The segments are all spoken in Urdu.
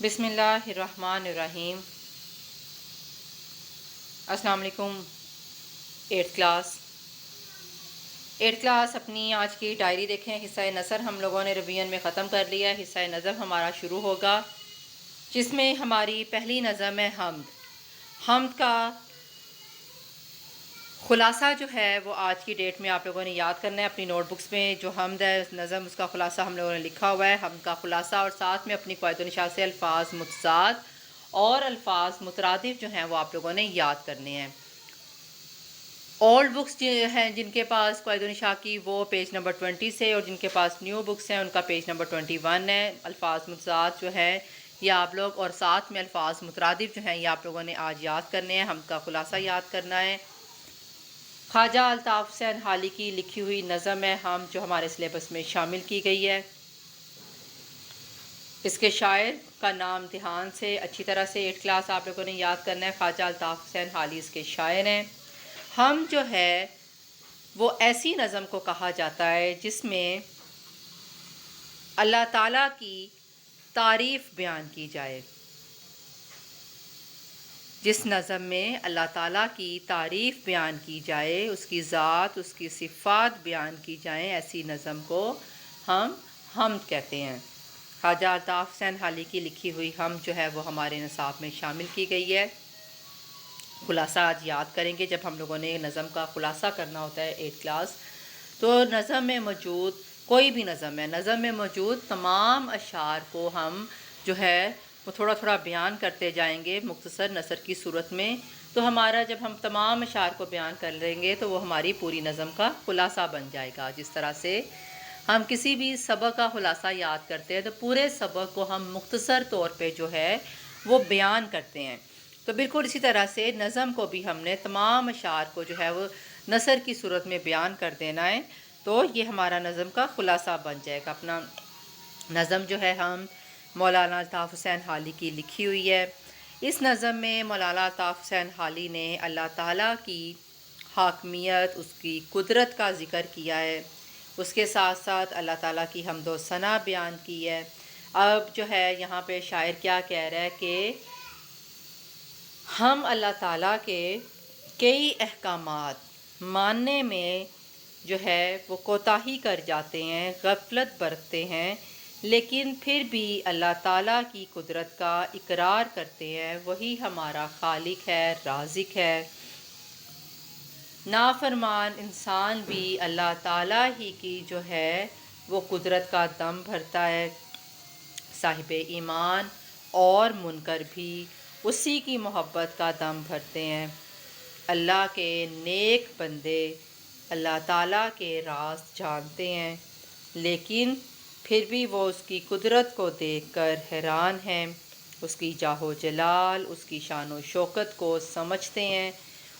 بسم اللہ الرحمن الرحیم۔ السلام علیکم۔ ایٹھ کلاس اپنی آج کی ڈائری دیکھیں۔ حصہ نثر ہم لوگوں نے ریویژن میں ختم کر لیا۔ حصہ نظم ہمارا شروع ہوگا، جس میں ہماری پہلی نظم ہے حمد۔ حمد کا خلاصہ جو ہے وہ آج کی ڈیٹ میں آپ لوگوں نے یاد کرنا ہے اپنی نوٹ بکس میں۔ جو حمد ہے نظم، اس کا خلاصہ ہم لوگوں نے لکھا ہوا ہے، حمد کا خلاصہ، اور ساتھ میں اپنی قواعد و نشاست سے الفاظ متضاد اور الفاظ مترادف جو ہیں وہ آپ لوگوں نے یاد کرنے ہیں۔ اولڈ بکس ہیں جن کے پاس قواعد و نشاء کی، وہ پیج نمبر 20 سے، اور جن کے پاس نیو بکس ہیں ان کا پیج نمبر 21 ہے۔ الفاظ متضاد جو ہے یہ آپ لوگ، اور ساتھ میں الفاظ مترادف جو ہیں یہ آپ لوگوں نے آج یاد کرنے ہیں۔ حمد کا خلاصہ یاد کرنا ہے۔ خواجہ الطاف حسین حالی کی لکھی ہوئی نظم ہے حمد، جو ہمارے سلیبس میں شامل کی گئی ہے۔ اس کے شاعر کا نام دھیان سے اچھی طرح سے 8 کلاس آپ لوگوں نے یاد کرنا ہے۔ خواجہ الطاف حسین حالی اس کے شاعر ہیں۔ حمد جو ہے وہ ایسی نظم کو کہا جاتا ہے جس میں اللہ تعالیٰ کی تعریف بیان کی جائے، جس نظم میں اللہ تعالیٰ کی تعریف بیان کی جائے، اس کی ذات، اس کی صفات بیان کی جائیں، ایسی نظم کو ہم حمد کہتے ہیں۔ خواجہ الطاف حسین حالی کی لکھی ہوئی حمد جو ہے وہ ہمارے نصاب میں شامل کی گئی ہے۔ خلاصہ آج یاد کریں گے۔ جب ہم لوگوں نے نظم کا خلاصہ کرنا ہوتا ہے 8 کلاس، تو نظم میں موجود کوئی بھی نظم ہے، نظم میں موجود تمام اشعار کو ہم جو ہے وہ تھوڑا تھوڑا بیان کرتے جائیں گے مختصر نثر کی صورت میں۔ تو ہمارا جب ہم تمام اشعار کو بیان کر لیں گے تو وہ ہماری پوری نظم کا خلاصہ بن جائے گا۔ جس طرح سے ہم کسی بھی سبق کا خلاصہ یاد کرتے ہیں تو پورے سبق کو ہم مختصر طور پہ جو ہے وہ بیان کرتے ہیں، تو بالکل اسی طرح سے نظم کو بھی ہم نے تمام اشعار کو جو ہے وہ نثر کی صورت میں بیان کر دینا ہے، تو یہ ہمارا نظم کا خلاصہ بن جائے گا۔ اپنا نظم جو ہے ہم مولانا الطاف حسین حالی کی لکھی ہوئی ہے۔ اس نظم میں مولانا الطاف حسین حالی نے اللہ تعالیٰ کی حاکمیت، اس کی قدرت کا ذکر کیا ہے، اس کے ساتھ ساتھ اللہ تعالیٰ کی حمد و ثنا بیان کی ہے۔ اب جو ہے یہاں پہ شاعر کیا کہہ رہا ہے کہ ہم اللہ تعالیٰ کے کئی احکامات ماننے میں جو ہے وہ کوتاہی کر جاتے ہیں، غفلت برتتے ہیں، لیکن پھر بھی اللہ تعالیٰ کی قدرت کا اقرار کرتے ہیں۔ وہی ہمارا خالق ہے، رازق ہے۔ نافرمان انسان بھی اللہ تعالیٰ ہی کی جو ہے وہ قدرت کا دم بھرتا ہے۔ صاحب ایمان اور منکر بھی اسی کی محبت کا دم بھرتے ہیں۔ اللہ کے نیک بندے اللہ تعالیٰ کے راز جانتے ہیں، لیکن پھر بھی وہ اس کی قدرت کو دیکھ کر حیران ہیں، اس کی جاہ و جلال، اس کی شان و شوکت کو سمجھتے ہیں۔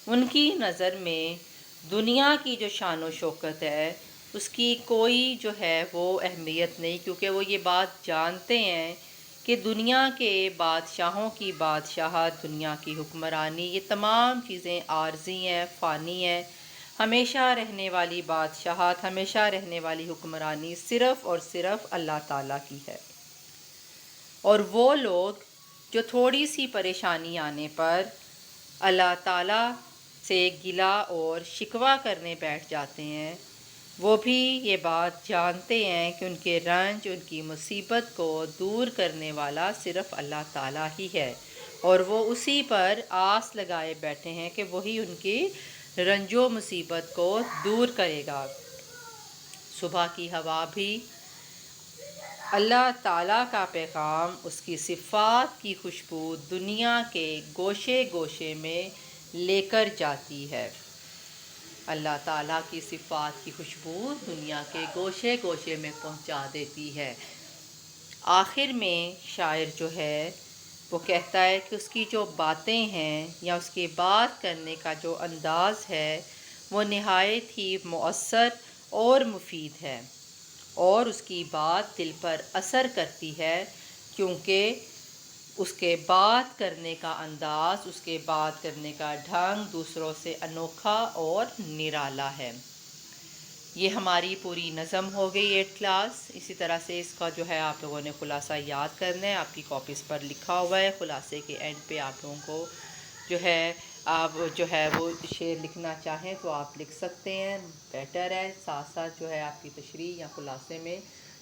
ان کی نظر میں دنیا کی جو شان و شوکت ہے اس کی کوئی جو ہے وہ اہمیت نہیں، کیونکہ وہ یہ بات جانتے ہیں کہ دنیا کے بادشاہوں کی بادشاہت، دنیا کی حکمرانی، یہ تمام چیزیں عارضی ہیں، فانی ہیں۔ ہمیشہ رہنے والی بادشاہت، ہمیشہ رہنے والی حکمرانی صرف اور صرف اللہ تعالیٰ کی ہے۔ اور وہ لوگ جو تھوڑی سی پریشانی آنے پر اللہ تعالیٰ سے گلہ اور شکوہ کرنے بیٹھ جاتے ہیں، وہ بھی یہ بات جانتے ہیں کہ ان کے رنج، ان کی مصیبت کو دور کرنے والا صرف اللہ تعالیٰ ہی ہے، اور وہ اسی پر آس لگائے بیٹھے ہیں کہ وہی ان کی رنج و مصیبت کو دور کرے گا۔ صبح کی ہوا بھی اللہ تعالیٰ کا پیغام، اس کی صفات کی خوشبو دنیا کے گوشے گوشے میں لے کر جاتی ہے۔ اللہ تعالیٰ کی صفات کی خوشبو دنیا کے گوشے گوشے میں پہنچا دیتی ہے۔ آخر میں شاعر جو ہے وہ کہتا ہے کہ اس کی جو باتیں ہیں یا اس کی بات کرنے کا جو انداز ہے وہ نہایت ہی مؤثر اور مفید ہے، اور اس کی بات دل پر اثر کرتی ہے، کیونکہ اس کے بات کرنے کا انداز، اس کے بات کرنے کا ڈھنگ دوسروں سے انوکھا اور نرالا ہے۔ یہ ہماری پوری نظم ہو گئی 8 کلاس۔ اسی طرح سے اس کا جو ہے آپ لوگوں نے خلاصہ یاد کرنا ہے، آپ کی کاپیز پر لکھا ہوا ہے۔ خلاصے کے اینڈ پہ آپ لوگوں کو جو ہے آپ جو ہے وہ شعر لکھنا چاہیں تو آپ لکھ سکتے ہیں، بیٹر ہے۔ ساتھ ساتھ جو ہے آپ کی تشریح یا خلاصے میں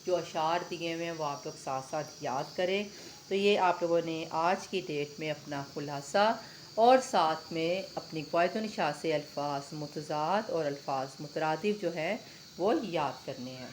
جو اشعار دیے ہوئے ہیں وہ آپ لوگ ساتھ ساتھ یاد کریں۔ تو یہ آپ لوگوں نے آج کی ڈیٹ میں اپنا خلاصہ اور ساتھ میں اپنی قواعد و نشاست سے الفاظ متضاد اور الفاظ مترادف جو ہے وہ یاد کرنے ہیں۔